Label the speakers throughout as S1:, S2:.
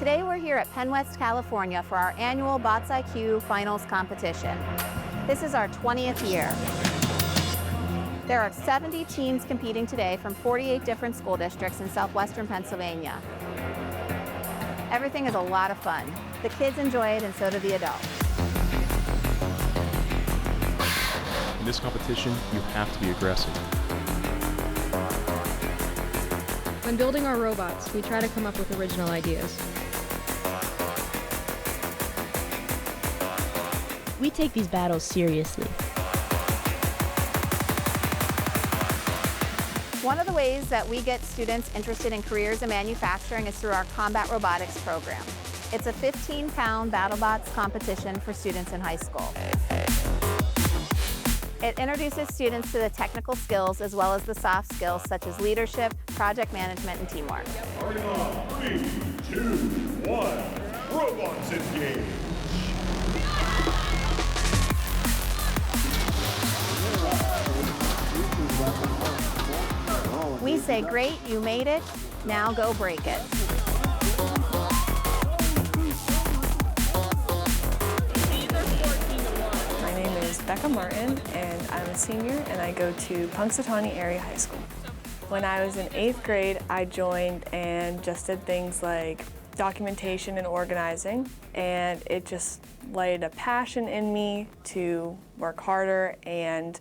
S1: Today we're here at Penn West, California for our annual BotsIQ Finals competition. This is our 20th year. There are 70 teams competing today from 48 different school districts in southwestern Pennsylvania. Everything is a lot of fun. The kids enjoy it and so do the adults.
S2: In this competition, you have to be aggressive.
S3: When building our robots, we try to come up with original ideas.
S4: We take these battles seriously.
S1: One of the ways that we get students interested in careers in manufacturing is through our Combat Robotics program. It's a 15-pound BattleBots competition for students in high school. It introduces students to the technical skills as well as the soft skills such as leadership, project management, and teamwork.
S5: Starting on 3, 2, 1, robots engage.
S1: We say, great, you made it, now go break it.
S6: My name is Becca Martin, and I'm a senior, and I go to Punxsutawney Area High School. When I was in 8th grade, I joined and just did things like documentation and organizing, and it just lighted a passion in me to work harder and,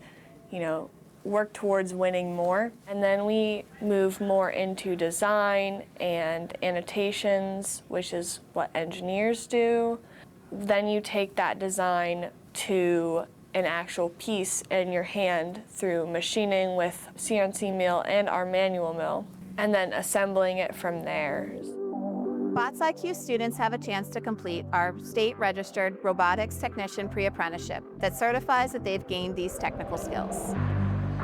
S6: work towards winning more. And then we moved more into design and annotations, which is what engineers do. Then you take that design to an actual piece in your hand through machining with CNC mill and our manual mill, and then assembling it from there.
S1: BotsIQ students have a chance to complete our state-registered robotics technician pre-apprenticeship that certifies that they've gained these technical skills.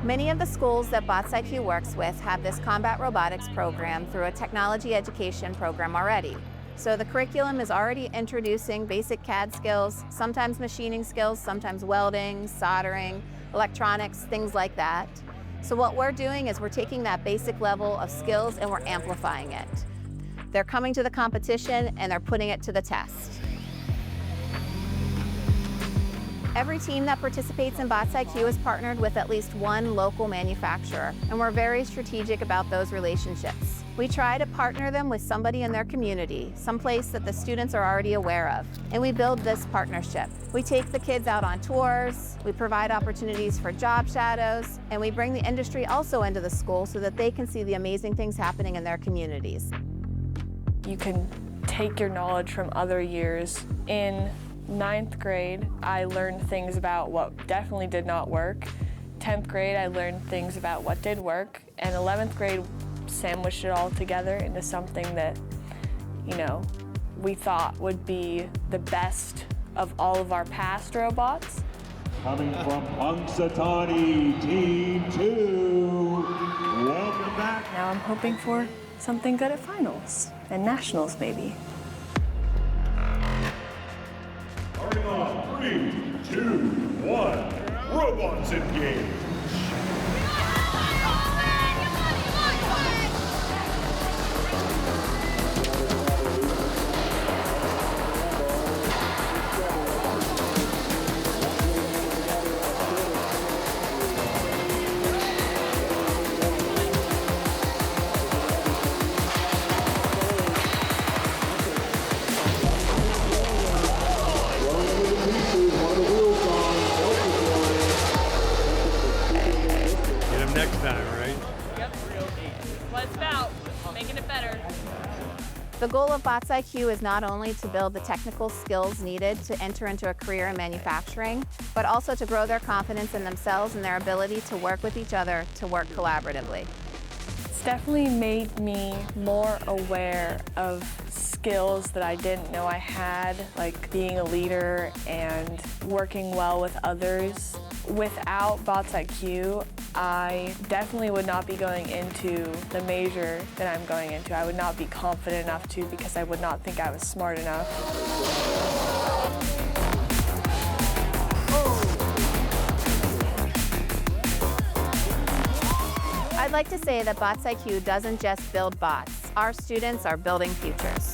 S1: Many of the schools that BotsIQ works with have this combat robotics program through a technology education program already. So the curriculum is already introducing basic CAD skills, sometimes machining skills, sometimes welding, soldering, electronics, things like that. So what we're doing is we're taking that basic level of skills and we're amplifying it. They're coming to the competition and they're putting it to the test. Every team that participates in BotsIQ is partnered with at least one local manufacturer, and we're very strategic about those relationships. We try to partner them with somebody in their community, someplace that the students are already aware of, and we build this partnership. We take the kids out on tours, we provide opportunities for job shadows, and we bring the industry also into the school so that they can see the amazing things happening in their communities.
S6: You can take your knowledge from other years. In 9th grade, I learned things about what definitely did not work. 10th grade, I learned things about what did work. And 11th grade sandwiched it all together into something that, we thought would be the best of all of our past robots.
S5: Coming from Punxsutawney, Team 2, welcome back.
S6: Now I'm hoping for something good at finals and nationals, maybe.
S5: Starting on 3, 2, 1, robots engage.
S7: Next time, right?
S8: Yep. What it's about, making it better.
S1: The goal of BotsIQ is not only to build the technical skills needed to enter into a career in manufacturing, but also to grow their confidence in themselves and their ability to work with each other to work collaboratively.
S6: It's definitely made me more aware of skills that I didn't know I had, like being a leader and working well with others. Without BotsIQ, I definitely would not be going into the major that I'm going into. I would not be confident enough to because I would not think I was smart enough.
S1: I'd like to say that BotsIQ doesn't just build bots. Our students are building futures.